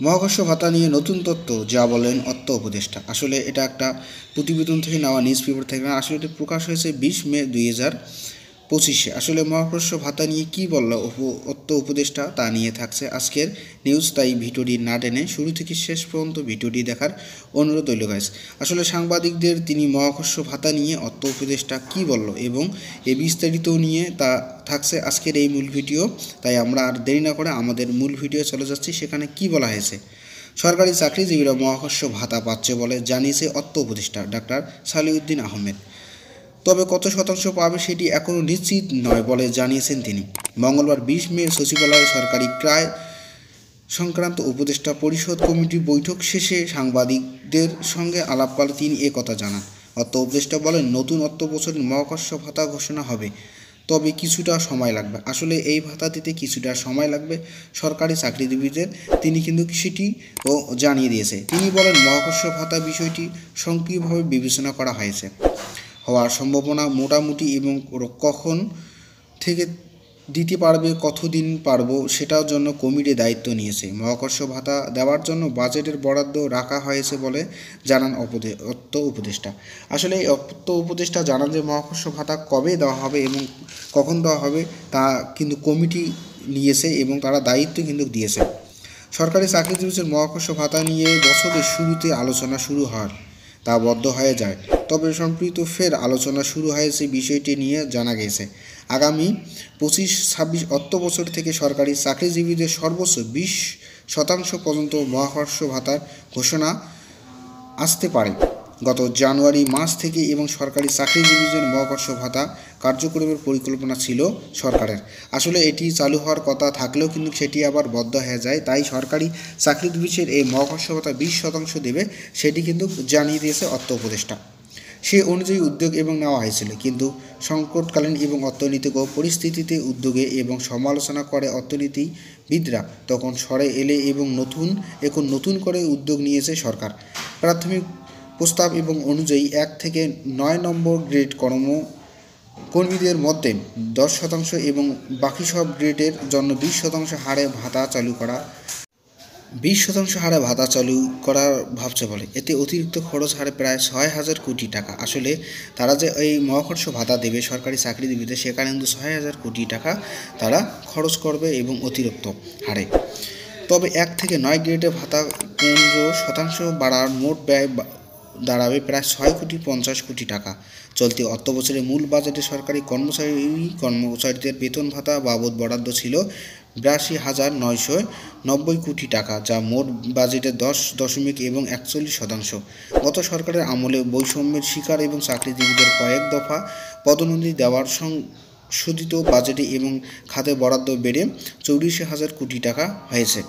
মহাকর্ষ ভাতা নিয়ে নতুন তথ্য যা বলেন অর্থ উপদেষ্টা। আসলে এটা একটা প্রতিবেদন থেকে নেওয়া, নিউজ পেপার থেকে নেওয়া। আসলে এটি প্রকাশ হয়েছে 20 মে 2025-এ। আসলে মহাকর্ষ ভাতা নিয়ে কী বলল অর্থ উপদেষ্টা তা নিয়ে থাকছে আজকের নিউজ, তাই ভিডিওটি না টেনে শুরু থেকে শেষ পর্যন্ত ভিডিওটি দেখার অনুরোধ রইল গাইস। আসলে সাংবাদিকদের তিনি মহাকর্ষ ভাতা নিয়ে অর্থ উপদেষ্টা কী বলল এবং এই বিস্তারিত নিয়ে তা থাকছে আজকের এই মূল ভিডিও। তাই আমরা আর দেরি না করে আমাদের মূল ভিডিও চলে যাচ্ছি। সেখানে কি বলা হয়েছে? সরকারি চাকরিজীবীরা মহাকর্ষ ভাতা পাচ্ছে বলে জানিয়েছে অর্থ উপদেষ্টা ডাক্তার সালিউদ্দিন আহমেদ। তবে কত শতাংশ পাবে সেটি এখনও নিশ্চিত নয় বলে জানিয়েছেন তিনি। মঙ্গলবার 20 মে সচিবালয়ে সরকারি ক্রয় সংক্রান্ত উপদেষ্টা পরিষদ কমিটির বৈঠক শেষে সাংবাদিকদের সঙ্গে আলাপকালে তিনি একথা জানান। অর্থ উপদেষ্টা বলেন, নতুন অর্থ বছরের মহাকর্ষ ভাতা ঘোষণা হবে, তবে কিছুটা সময় লাগবে। আসলে এই ভাতা দিতে কিছুটা সময় লাগবে সরকারি চাকরিজীবীদের, তিনি কিন্তু সেটিও জানিয়ে দিয়েছে। তিনি বলেন, মহাকর্ষ ভাতা বিষয়টি সক্রিয়ভাবে বিবেচনা করা হয়েছে। হওয়ার সম্ভাবনা মোটামুটি এবং কখন থেকে দিতে পারবে, কতদিন পারবো সেটার জন্য কমিটি দায়িত্ব নিয়েছে। মহাকর্ষ ভাতা দেওয়ার জন্য বাজেটের বরাদ্দ রাখা হয়েছে বলে জানান অর্থ উপদেষ্টা। আসলে এই অর্থ উপদেষ্টা জানান যে মহাকর্ষ ভাতা কবে দেওয়া হবে এবং কখন দেওয়া হবে তা কিন্তু কমিটি নিয়েছে এবং তারা দায়িত্ব কিন্তু দিয়েছে। সরকারি চাকরিজীবীদের মহাকর্ষ ভাতা নিয়ে বছরের শুরুতে আলোচনা শুরু হয়, তা বদ্ধ হয়ে যায়। তবে সম্প্রতি ফের আলোচনা শুরু হয়েছে বিষয়টি নিয়ে জানা গেছে। আগামী 25-26 অর্থ বছর থেকে সরকারি চাকরিজীবীদের সর্বোচ্চ 20% পর্যন্ত মহাকর্ষ ভাতার ঘোষণা আসতে পারে। গত জানুয়ারি মাস থেকে এবং সরকারি চাকরিজীবীদের মহাকর্ষ ভাতা কার্যক্রমের পরিকল্পনা ছিল সরকারের। আসলে এটি চালু হওয়ার কথা থাকলেও কিন্তু সেটি আবার বন্ধ হয়ে যায়। তাই সরকারি চাকরিজীবীদের এই মহাকর্ষ ভাতা 20% দেবে, সেটি কিন্তু জানিয়ে দিয়েছে অর্থ উপদেষ্টা। সে অনুযায়ী উদ্যোগ এবং নেওয়া হয়েছিল, কিন্তু সংকটকালীন এবং অর্থনৈতিক পরিস্থিতিতে উদ্যোগে এবং সমালোচনা করে অর্থনীতিবিদরা তখন সরে এলে এবং এখন নতুন করে উদ্যোগ নিয়েছে সরকার। প্রাথমিক প্রস্তাব এবং অনুযায়ী 1 থেকে 9 নম্বর গ্রেড কর্মীদের মধ্যে 10% এবং বাকি সব গ্রেডের জন্য 20% হারে ভাতা চালু করার ভাবছে বলে। এতে অতিরিক্ত খরচ হারে প্রায় 6,000 কোটি টাকা। আসলে তারা যে এই মহাকর্ষ ভাতা দেবে সরকারি চাকরিজীবীদের, সেখানে কিন্তু 6,000 কোটি টাকা তারা খরচ করবে এবং অতিরিক্ত হারে। তবে 1 থেকে 9 গ্রেডে ভাতা 15% বাড়ার মোট ব্যয় দাঁড়াবে প্রায় 6,50 কোটি টাকা। চলতি অর্থ বছরের মূল বাজেটে সরকারি কর্মচারীদের বেতন ভাতা বাবদ বরাদ্দ ছিল 82,990 কোটি টাকা, যা মোট বাজেটের 10.41%। গত সরকারের আমলে বৈষম্যের শিকার এবং চাকরিজীবীদের কয়েক দফা পদোন্নতি দেওয়ার সংশোধিত বাজেটে এবং খাতে বরাদ্দ বেড়ে 84,000 কোটি টাকা হয়েছে।